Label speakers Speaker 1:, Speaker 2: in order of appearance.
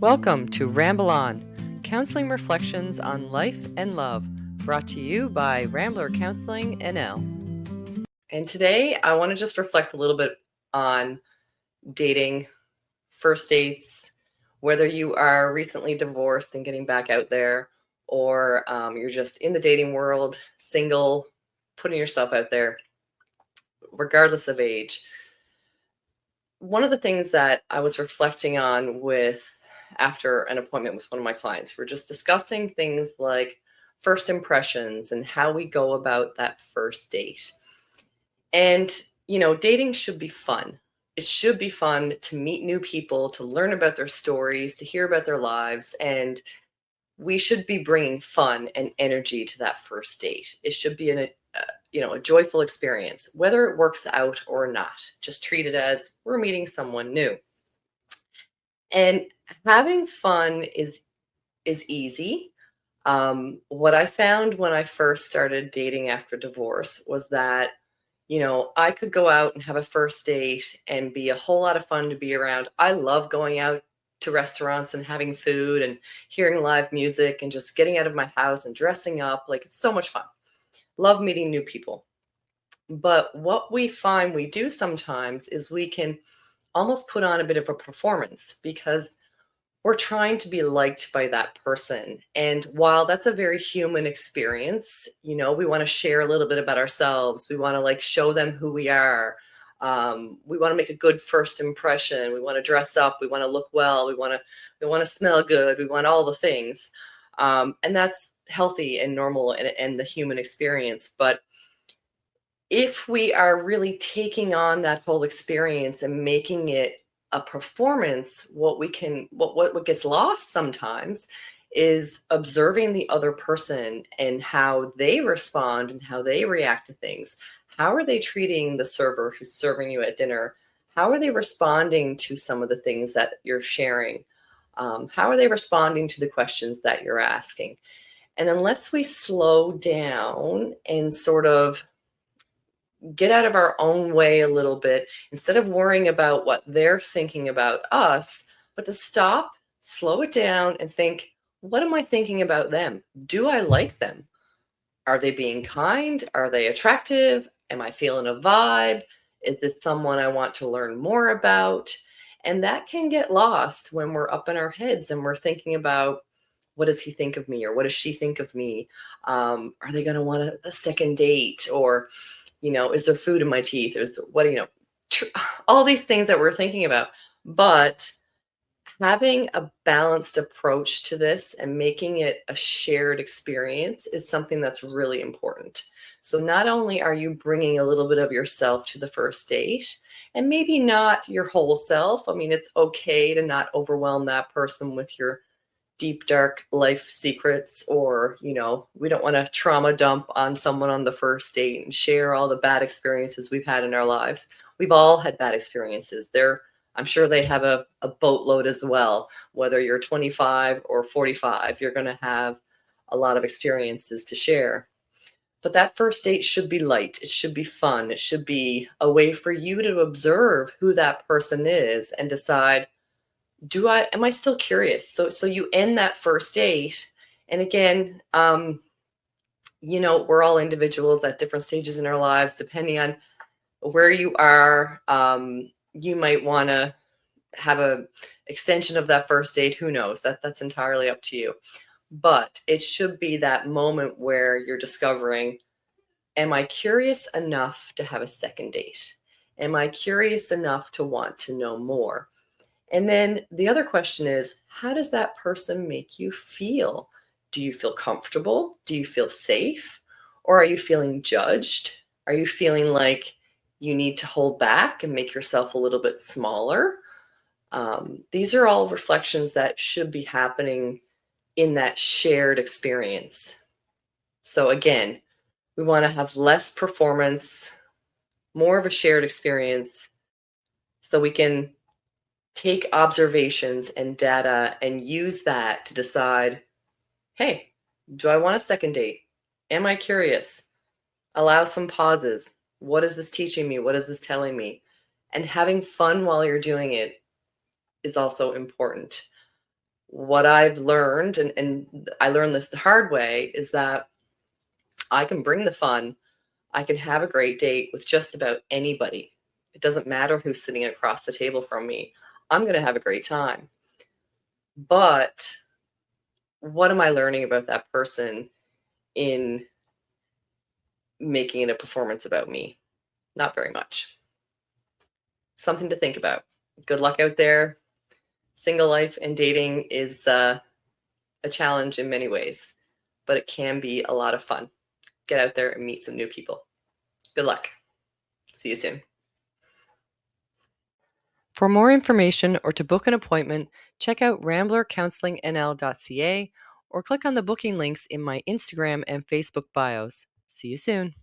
Speaker 1: Welcome to Ramble On, counseling reflections on life and love, brought to you by Rambler Counseling NL. And today I want to just reflect a little bit on dating, first dates, whether you are recently divorced and getting back out there, or you're just in the dating world, single, putting yourself out there, regardless of age. One of the things that I was reflecting on after an appointment with one of my clients, we're just discussing things like first impressions and how we go about that first date. And, dating should be fun. It should be fun to meet new people, to learn about their stories, to hear about their lives. And we should be bringing fun and energy to that first date. It should be a joyful experience, whether it works out or not. Just treat it as we're meeting someone new. And having fun is easy. What I found when I first started dating after divorce was that, I could go out and have a first date and be a whole lot of fun to be around. I love going out to restaurants and having food and hearing live music and just getting out of my house and dressing up. Like, it's so much fun. Love meeting new people. But what we find we do sometimes is we can almost put on a bit of a performance because we're trying to be liked by that person. And while that's a very human experience, we want to share a little bit about ourselves. We want to show them who we are. We want to make a good first impression. We want to dress up. We want to look well. We want to smell good. We want all the things. And that's healthy and normal and the human experience. But if we are really taking on that whole experience and making it a performance, what gets lost sometimes is observing the other person and how they respond and how they react to things. How are they treating the server who's serving you at dinner? How are they responding to some of the things that you're sharing? How are they responding to the questions that you're asking? And unless we slow down and sort of get out of our own way a little bit, instead of worrying about what they're thinking about us, but to stop, slow it down and think, what am I thinking about them? Do I like them? Are they being kind? Are they attractive? Am I feeling a vibe? Is this someone I want to learn more about? And that can get lost when we're up in our heads and we're thinking about, what does he think of me? Or what does she think of me? Are they going to want a second date? Or is there food in my teeth? All these things that we're thinking about. But having a balanced approach to this and making it a shared experience is something that's really important. So not only are you bringing a little bit of yourself to the first date, and maybe not your whole self. I mean, it's okay to not overwhelm that person with your deep, dark life secrets, or, we don't want to trauma dump on someone on the first date and share all the bad experiences we've had in our lives. We've all had bad experiences. I'm sure they have a boatload as well. Whether you're 25 or 45, you're going to have a lot of experiences to share. But that first date should be light. It should be fun. It should be a way for you to observe who that person is and decide, am I still curious? So you end that first date. And again, we're all individuals at different stages in our lives. Depending on where you are, you might want to have an extension of that first date. Who knows? That's entirely up to you. But it should be that moment where you're discovering, am I curious enough to have a second date? Am I curious enough to want to know more? And then the other question is, how does that person make you feel? Do you feel comfortable? Do you feel safe? Or are you feeling judged? Are you feeling like you need to hold back and make yourself a little bit smaller? These are all reflections that should be happening in that shared experience. So again, we want to have less performance, more of a shared experience, so we can take observations and data and use that to decide, hey, do I want a second date? Am I curious? Allow some pauses. What is this teaching me? What is this telling me? And having fun while you're doing it is also important. what I've learned, and I learned this the hard way, is that I can bring the fun. I can have a great date with just about anybody. It doesn't matter who's sitting across the table from me. I'm going to have a great time. But what am I learning about that person in making it a performance about me? Not very much. Something to think about. Good luck out there. Single life and dating is a challenge in many ways, but it can be a lot of fun. Get out there and meet some new people. Good luck. See you soon. For more information or to book an appointment, check out ramblercounselingnl.ca or click on the booking links in my Instagram and Facebook bios. See you soon.